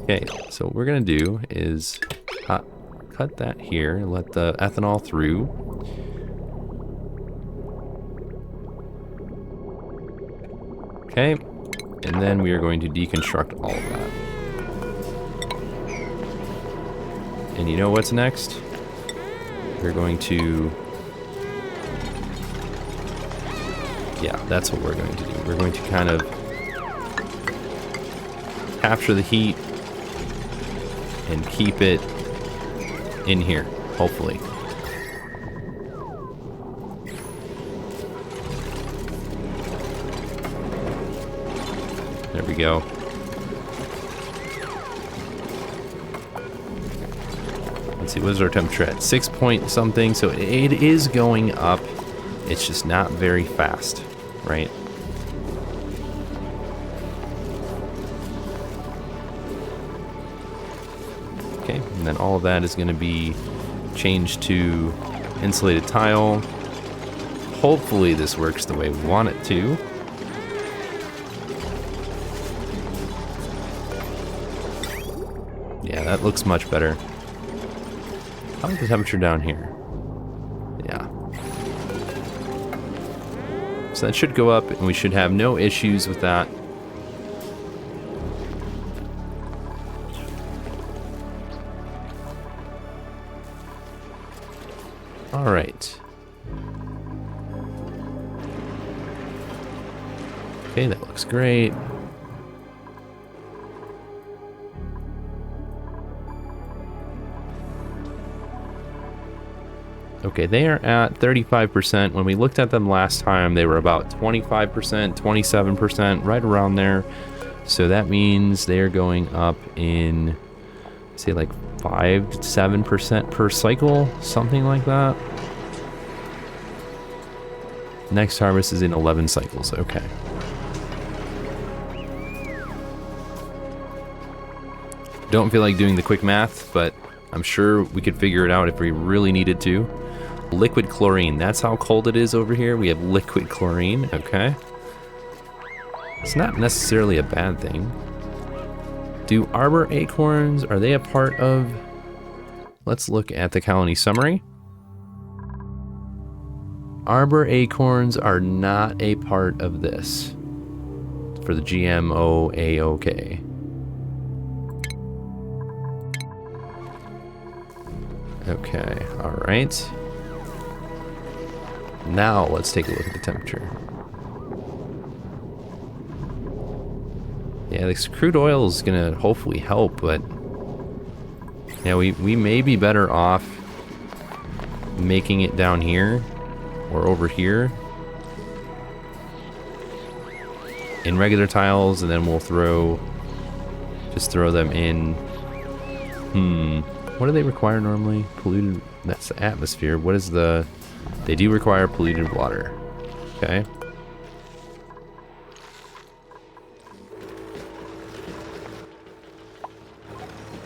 Okay, so what we're gonna do is cut that here, let the ethanol through. Okay, and then we are going to deconstruct all of that. And you know what's next? We're going to... Yeah, that's what we're going to do. We're going to kind of capture the heat and keep it in here, hopefully. There we go. Let's see, what is our temperature at? 6 point something, so it is going up. It's just not very fast, right? Okay, and then all of that is going to be changed to insulated tile. Hopefully this works the way we want it to. Yeah, that looks much better. How about the temperature down here? Yeah. So that should go up, and we should have no issues with that. All right. Okay, that looks great. Okay, they are at 35%. When we looked at them last time, they were about 25%, 27%, right around there. So that means they are going up in, say, like 5 to 7% per cycle, something like that. Next harvest is in 11 cycles. Okay. Don't feel like doing the quick math, but I'm sure we could figure it out if we really needed to. Liquid chlorine, that's how cold it is over here. We have liquid chlorine, okay. It's not necessarily a bad thing. Do arbor acorns, are they a part of... Let's look at the colony summary. Arbor acorns are not a part of this for the GMO A-OK. Okay, all right. Now let's take a look at the temperature. Yeah, this crude oil is gonna hopefully help, but yeah, we may be better off making it down here or over here in regular tiles, and then we'll just throw them in. What do they require normally? Polluted, that's the atmosphere. What is the, they do require polluted water. Okay.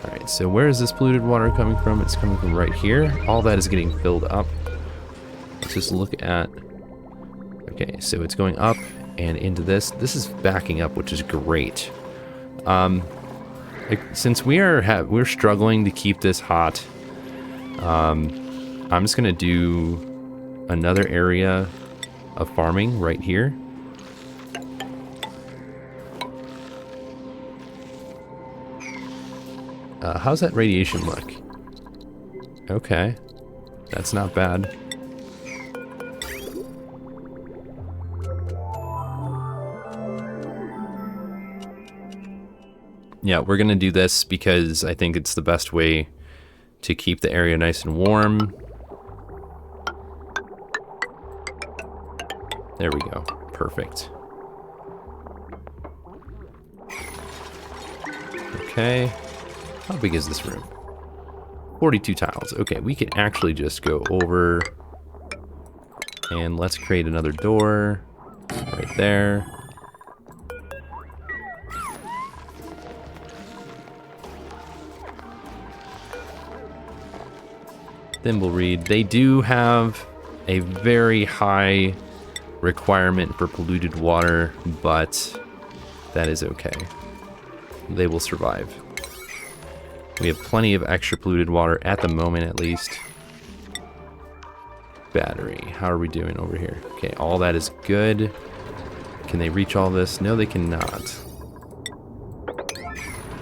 Alright, so where is this polluted water coming from? It's coming from right here. All that is getting filled up. Let's just look at, okay, so it's going up and into this. This is backing up, which is great. Since we're struggling to keep this hot, I'm just gonna do another area of farming right here. How's that radiation look? Okay, that's not bad. Yeah, we're gonna do this because I think it's the best way to keep the area nice and warm. There we go, perfect. Okay, how big is this room? 42 tiles. Okay, we can actually just go over and let's create another door right there. Thimble reed. They do have a very high requirement for polluted water, but that is okay. They will survive. We have plenty of extra polluted water at the moment, at least. Battery. How are we doing over here? Okay, all that is good. Can they reach all this? No, they cannot.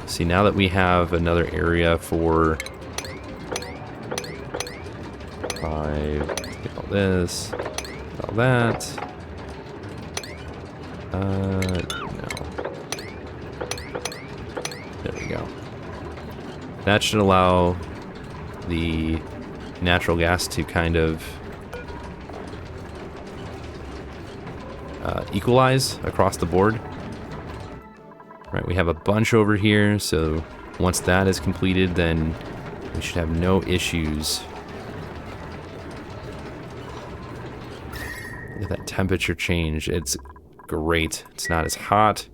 See, now that we have another area for 5, get all this, all that. No. There we go. That should allow the natural gas to kind of equalize across the board. Right, we have a bunch over here, so once that is completed, then we should have no issues. Look at that temperature change. It's great. It's not as hot.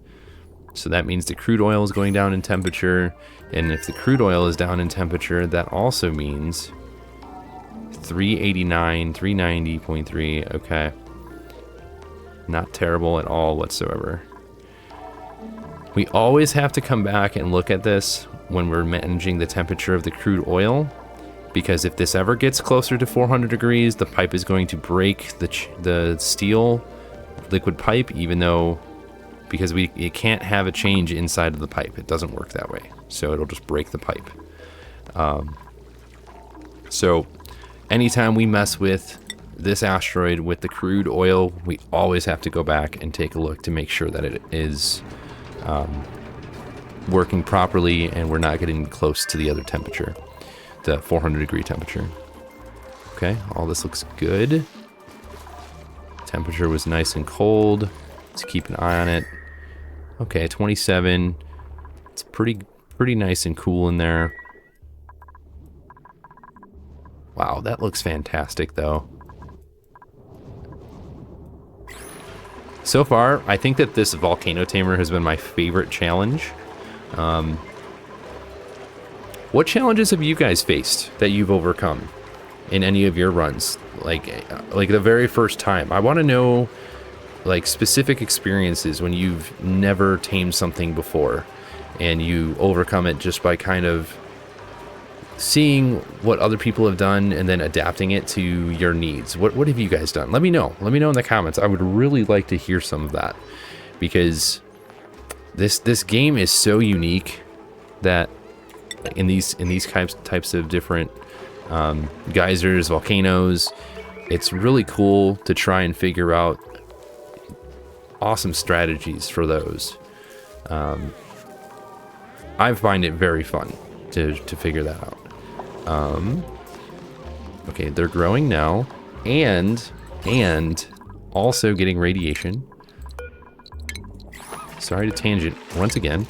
So that means the crude oil is going down in temperature. And if the crude oil is down in temperature, that also means 389, 390.3. Okay. Not terrible at all whatsoever. We always have to come back and look at this when we're managing the temperature of the crude oil, because if this ever gets closer to 400 degrees, the pipe is going to break the steel liquid pipe, even though, because it can't have a change inside of the pipe. It doesn't work that way. So it'll just break the pipe. So anytime we mess with this asteroid with the crude oil, we always have to go back and take a look to make sure that it is working properly and we're not getting close to the other temperature, the 400 degree temperature. Okay, all this looks good. Temperature was nice and cold. Let's keep an eye on it. Okay, 27. It's pretty nice and cool in there. Wow, that looks fantastic though. So far, I think that this volcano tamer has been my favorite challenge. What challenges have you guys faced that you've overcome in any of your runs? Like the very first time. I want to know like specific experiences when you've never tamed something before and you overcome it just by kind of seeing what other people have done and then adapting it to your needs. What have you guys done? Let me know. Let me know in the comments. I would really like to hear some of that, because this game is so unique that in these types of different geysers, volcanoes, it's really cool to try and figure out awesome strategies for those. I find it very fun to figure that out. Okay, they're growing now, and also getting radiation. Sorry to tangent once again.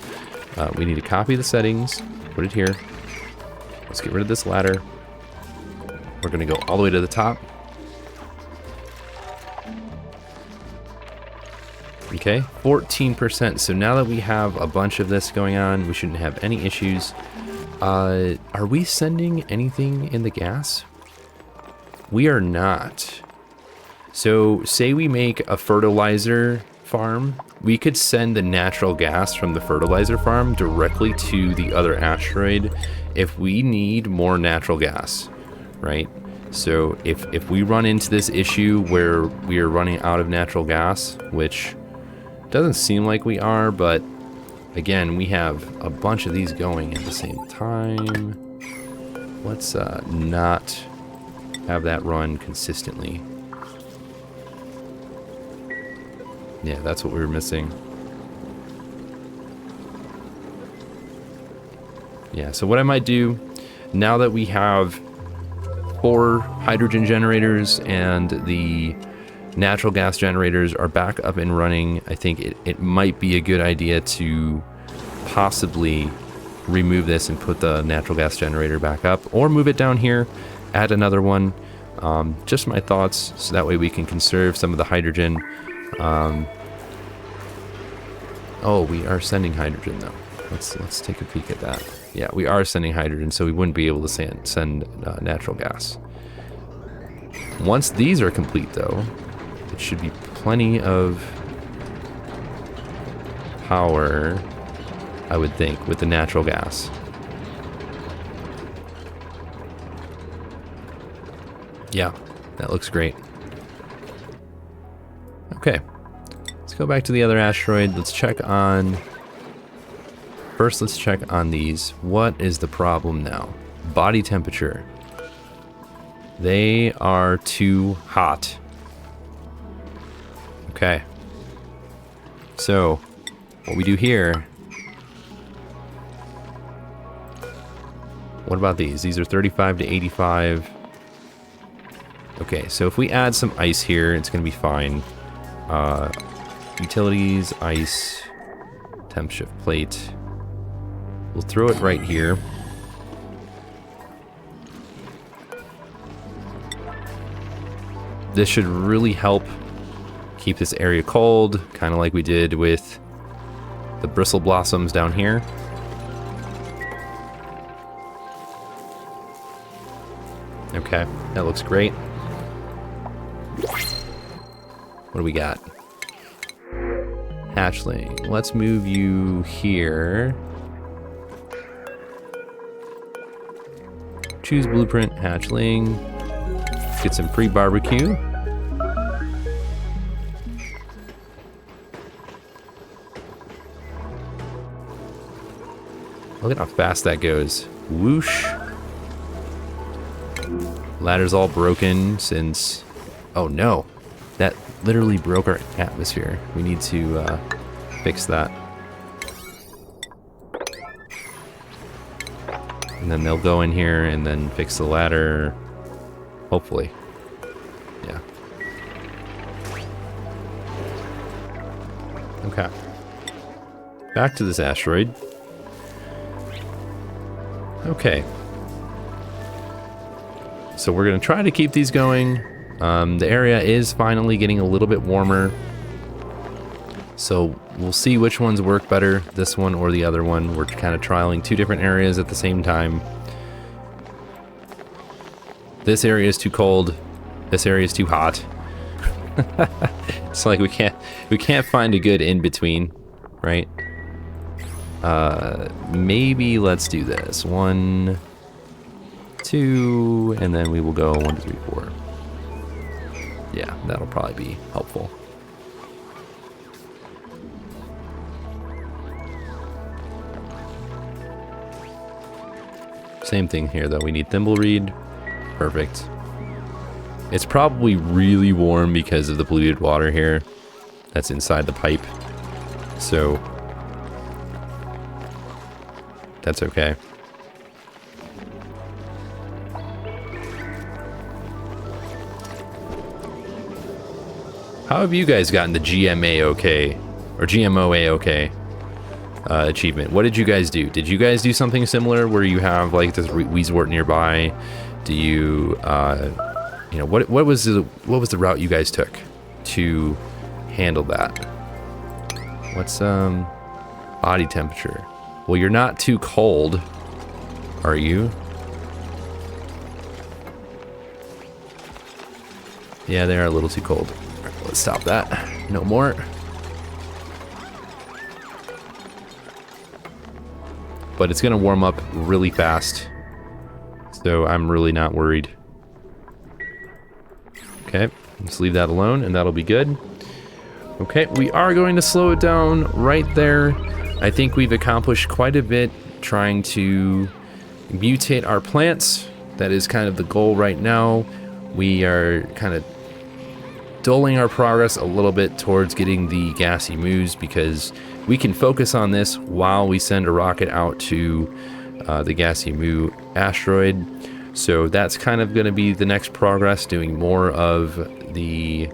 We need to copy the settings, put it here. Let's get rid of this ladder. We're gonna go all the way to the top. Okay, 14%. So now that we have a bunch of this going on, we shouldn't have any issues. Are we sending anything in the gas? We are not. So say we make a fertilizer farm, we could send the natural gas from the fertilizer farm directly to the other asteroid if we need more natural gas, right? So if we run into this issue where we are running out of natural gas, which doesn't seem like we are, but again, we have a bunch of these going at the same time. Let's not have that run consistently. Yeah, that's what we were missing. Yeah, so what I might do, now that we have 4 hydrogen generators and the natural gas generators are back up and running, I think it might be a good idea to possibly remove this and put the natural gas generator back up, or move it down here, add another one. Just my thoughts, so that way we can conserve some of the hydrogen. Oh, we are sending hydrogen though. Let's take a peek at that. Yeah, we are sending hydrogen, so we wouldn't be able to send natural gas. Once these are complete though, it should be plenty of power, I would think, with the natural gas. Yeah, that looks great. Okay, let's go back to the other asteroid. Let's check on... First, let's check on these. What is the problem now? Body temperature. They are too hot. Okay. So, what we do here... What about these? These are 35 to 85. Okay, so if we add some ice here, it's going to be fine. Utilities, ice, temp shift plate. We'll throw it right here. This should really help keep this area cold, kind of like we did with the bristle blossoms down here. Okay, that looks great. What do we got? Hatchling. Let's move you here. Choose blueprint, hatchling. Get some pre-barbecue. Look at how fast that goes. Whoosh. Ladder's all broken since... Oh no. That literally broke our atmosphere. We need to fix that. And then they'll go in here and then fix the ladder. Hopefully. Yeah. Okay. Back to this asteroid. Okay. So we're going to try to keep these going. The area is finally getting a little bit warmer. So we'll see which ones work better, this one or the other one. We're kind of trialing two different areas at the same time. This area is too cold. This area is too hot. It's like we can't find a good in between, right? Maybe let's do this. 1, 2, and then we will go 1, 2, 3, 4. Yeah, that'll probably be helpful. Same thing here though, we need thimble reed. Perfect. It's probably really warm because of the polluted water here that's inside the pipe. So that's okay. How have you guys gotten the GMO A-OK or GMO A-OK achievement? What did you guys do? Did you guys do something similar where you have like this Weezewort nearby? Do you, you know, what was the route you guys took to handle that? What's body temperature? Well, you're not too cold, are you? Yeah, they are a little too cold. All right, let's stop that. No more. But it's gonna warm up really fast, so I'm really not worried. Okay, let's leave that alone and that'll be good. Okay, we are going to slow it down right there. I think we've accomplished quite a bit trying to mutate our plants. That is kind of the goal right now. We are kind of dulling our progress a little bit towards getting the Gassy Moos because we can focus on this while we send a rocket out to the Gassy Moo Asteroid. So that's kind of going to be the next progress, doing more of the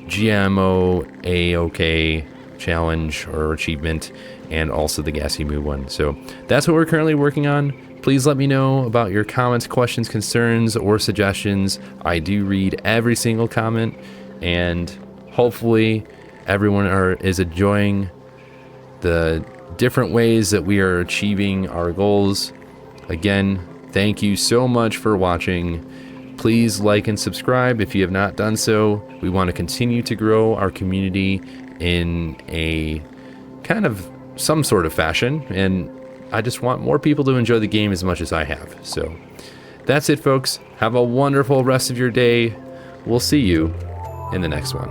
GMO A-OK challenge or achievement, and also the Gassy Moo one. So that's what we're currently working on. Please let me know about your comments, questions, concerns, or suggestions. I do read every single comment, and hopefully everyone is enjoying the different ways that we are achieving our goals. Again, thank you so much for watching. Please like and subscribe if you have not done so. We want to continue to grow our community in a kind of some sort of fashion, and I just want more people to enjoy the game as much as I have. So that's it, folks. Have a wonderful rest of your day. We'll see you in the next one.